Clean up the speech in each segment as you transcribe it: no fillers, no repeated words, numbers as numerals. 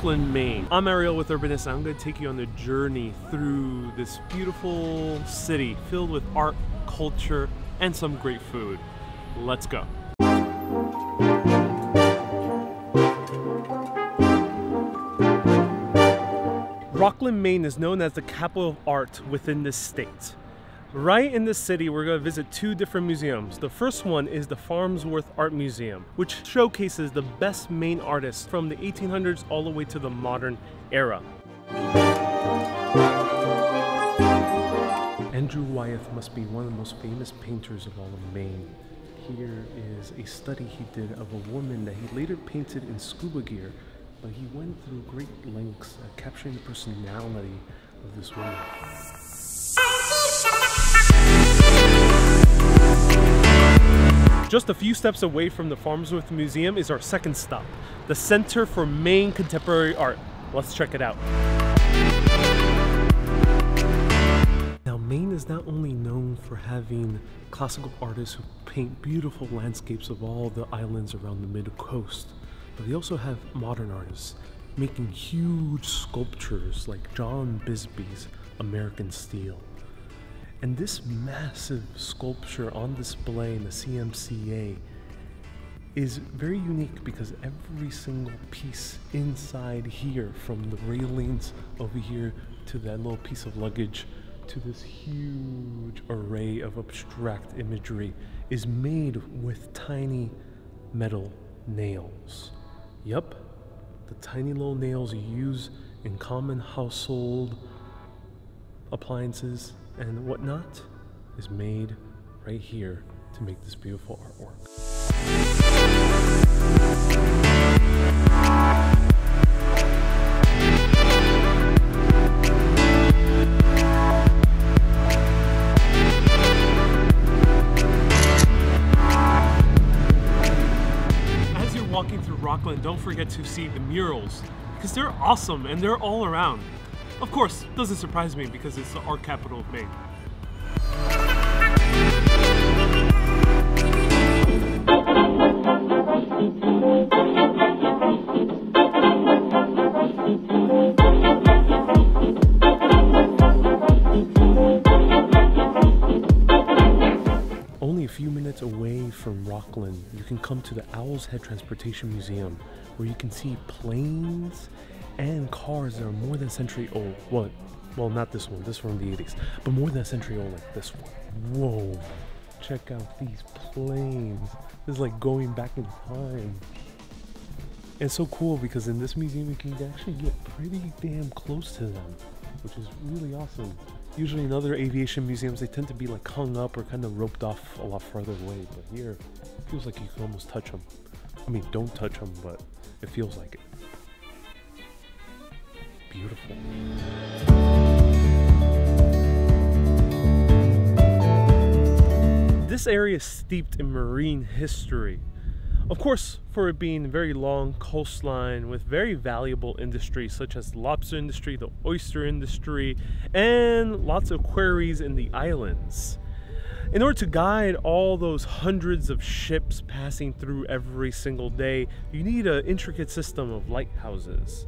Rockland, Maine. I'm Ariel with Urbanist, and I'm going to take you on the journey through this beautiful city filled with art, culture, and some great food. Let's go. Rockland, Maine is known as the capital of art within this state. Right in this city, we're going to visit two different museums. The first one is the Farnsworth Art Museum, which showcases the best Maine artists from the 1800s all the way to the modern era. Andrew Wyeth must be one of the most famous painters of all of Maine. Here is a study he did of a woman that he later painted in scuba gear, but he went through great lengths at capturing the personality of this woman. Just a few steps away from the Farnsworth Museum is our second stop, the Center for Maine Contemporary Art. Let's check it out. Now, Maine is not only known for having classical artists who paint beautiful landscapes of all the islands around the mid-coast, but they also have modern artists making huge sculptures like John Bisbee's American Steel. And this massive sculpture on display in the CMCA is very unique because every single piece inside here, from the railings over here to that little piece of luggage to this huge array of abstract imagery, is made with tiny metal nails. Yup, the tiny little nails you use in common household appliances and whatnot is made right here to make this beautiful artwork. As you're walking through Rockland, don't forget to see the murals, because they're awesome and they're all around. Of course, it doesn't surprise me because it's the art capital of Maine. Only a few minutes away from Rockland, you can come to the Owl's Head Transportation Museum, where you can see planes and cars that are more than a century old. Well, not this one, this one from the 80s, but more than a century old like this one. Whoa, check out these planes. This is like going back in time. And it's so cool because in this museum you can actually get pretty damn close to them, which is really awesome. Usually in other aviation museums, they tend to be like hung up or kind of roped off a lot farther away, but here it feels like you can almost touch them. I mean, don't touch them, but it feels like it. Beautiful. This area is steeped in marine history. Of course, for it being a very long coastline with very valuable industries such as the lobster industry, the oyster industry, and lots of quarries in the islands. In order to guide all those hundreds of ships passing through every single day, you need an intricate system of lighthouses.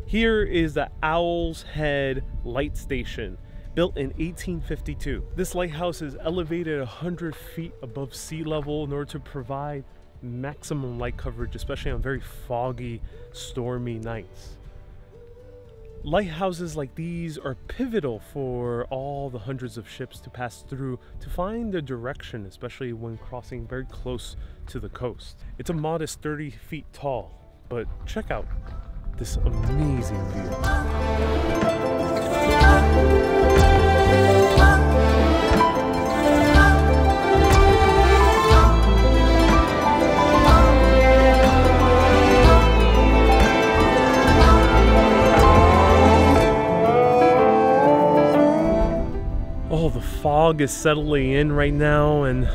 Here is the Owl's Head Light Station, built in 1852. This lighthouse is elevated 100 feet above sea level in order to provide maximum light coverage, especially on very foggy, stormy nights. Lighthouses like these are pivotal for all the hundreds of ships to pass through to find their direction, especially when crossing very close to the coast. It's a modest 30 feet tall, but check out this amazing view. Oh, the fog is settling in right now, and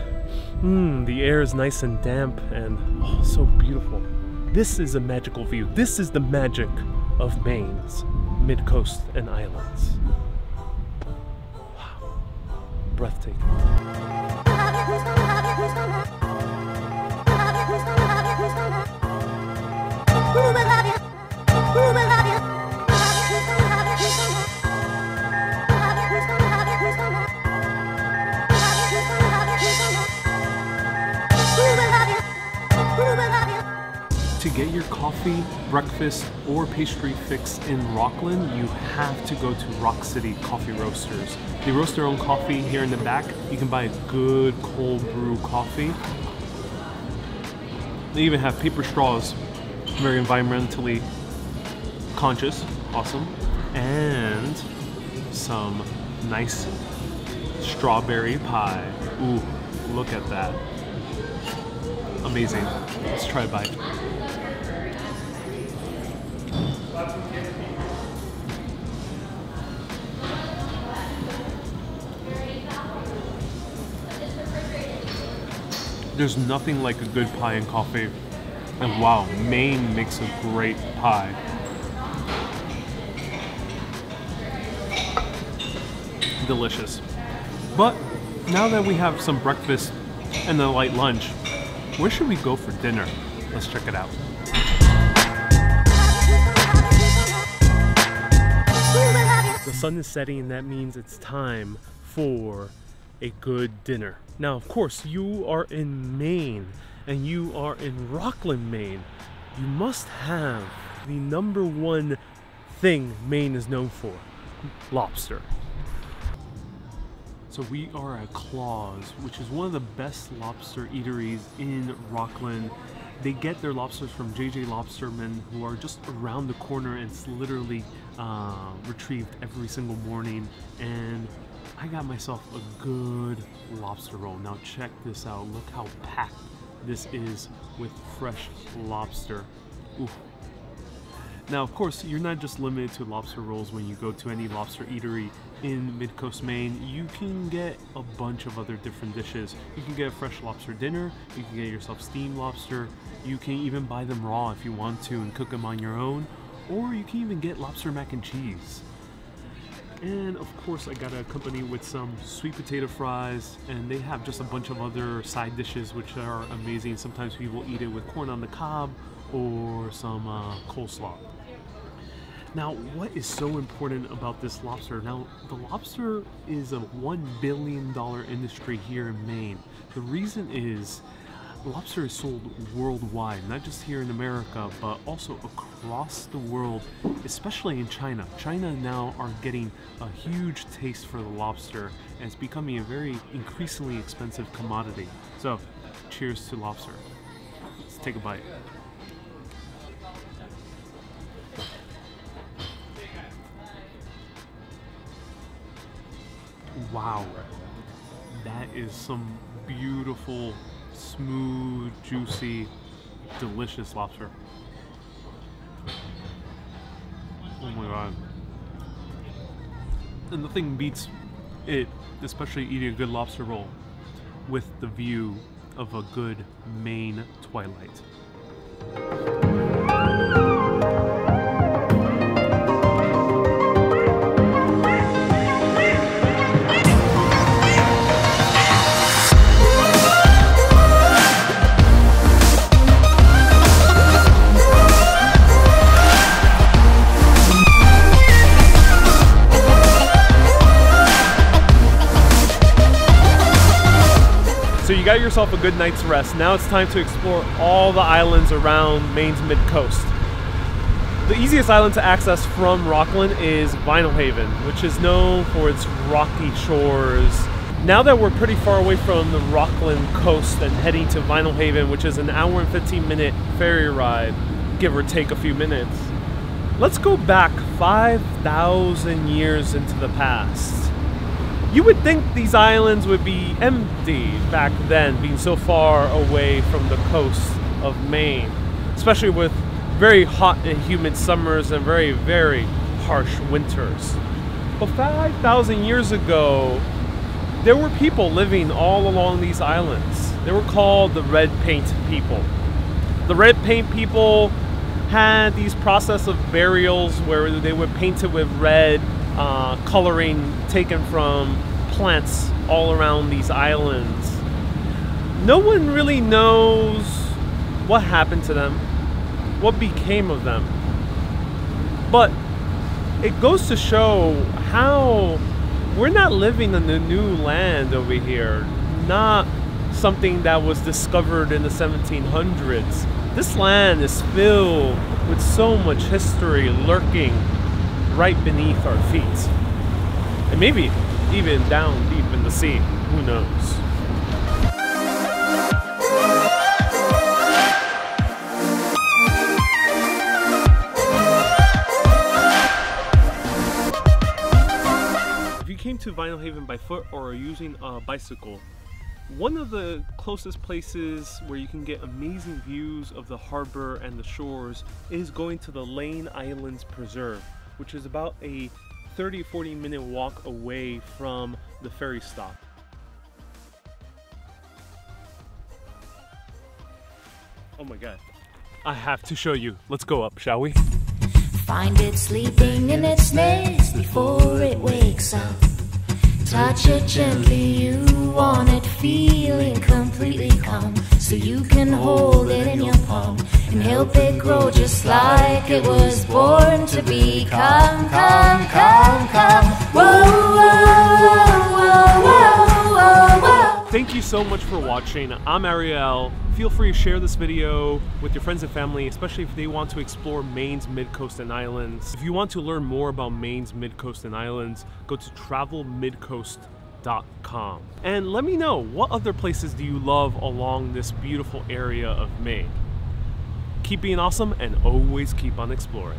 the air is nice and damp and oh, so beautiful. This is a magical view. This is the magic of Maine's mid-coast and islands. Wow, breathtaking. Who will love you? Who will love you? get your coffee, breakfast, or pastry fix in Rockland, you have to go to Rock City Coffee Roasters. They roast their own coffee here in the back. You can buy a good cold brew coffee. They even have paper straws, very environmentally conscious, awesome. And some nice strawberry pie. Ooh, look at that. Amazing. Let's try a bite. There's nothing like a good pie and coffee. And wow, Maine makes a great pie. Delicious. But now that we have some breakfast and a light lunch, where should we go for dinner? Let's check it out. The sun is setting, and that means it's time for a good dinner. Now, of course, you are in Maine and you are in Rockland, Maine. You must have the #1 thing Maine is known for: lobster. So we are at Claws, which is one of the best lobster eateries in Rockland. They get their lobsters from JJ Lobstermen, who are just around the corner, and it's literally retrieved every single morning. And I got myself a good lobster roll. Now check this out. Look how packed this is with fresh lobster. Ooh. Now, of course, you're not just limited to lobster rolls when you go to any lobster eatery in MidCoast Maine. You can get a bunch of other different dishes. You can get a fresh lobster dinner, you can get yourself steamed lobster, you can even buy them raw if you want to and cook them on your own, or you can even get lobster mac and cheese. And of course, I got to accompany with some sweet potato fries, and they have just a bunch of other side dishes which are amazing. Sometimes people eat it with corn on the cob or some coleslaw. Now, what is so important about this lobster? Now, the lobster is a $1 billion industry here in Maine. The reason is lobster is sold worldwide, not just here in America, but also across the world, especially in China. China now are getting a huge taste for the lobster, and it's becoming a very increasingly expensive commodity. So, cheers to lobster. Let's take a bite. Wow, that is some beautiful, smooth, juicy, delicious lobster. Oh my god. And nothing beats it, especially eating a good lobster roll with the view of a good Maine twilight. So you got yourself a good night's rest. Now it's time to explore all the islands around Maine's mid-coast. The easiest island to access from Rockland is Vinalhaven, which is known for its rocky shores. Now that we're pretty far away from the Rockland coast and heading to Vinalhaven, which is an hour and 15-minute ferry ride, give or take a few minutes, let's go back 5,000 years into the past. You would think these islands would be empty back then, being so far away from the coast of Maine, especially with very hot and humid summers and very, very harsh winters. But 5,000 years ago, there were people living all along these islands. They were called the red paint people. The red paint people had these process of burials where they would paint it with red coloring taken from plants all around these islands. No one really knows what happened to them, what became of them. But it goes to show how we're not living in a new land over here, not something that was discovered in the 1700s. This land is filled with so much history lurking right beneath our feet. And maybe even down deep in the sea, who knows? If you came to Vinalhaven by foot or using a bicycle, one of the closest places where you can get amazing views of the harbor and the shores is going to the Lane Islands Preserve, which is about a 30-40 minute walk away from the ferry stop. Oh my god. I have to show you. Let's go up, shall we? Find it sleeping in its nest before it wakes up. Touch it gently, you want it feeling completely calm, so you can hold it in your palm and help it grow just like it was born to be. Come, come, come, come. Whoa, whoa, whoa, whoa, whoa, whoa. Thank you so much for watching. I'm Ariel. Feel free to share this video with your friends and family, especially if they want to explore Maine's Midcoast and Islands. If you want to learn more about Maine's Midcoast and Islands, go to travelmidcoast.com. And let me know, what other places do you love along this beautiful area of Maine? Keep being awesome and always keep on exploring.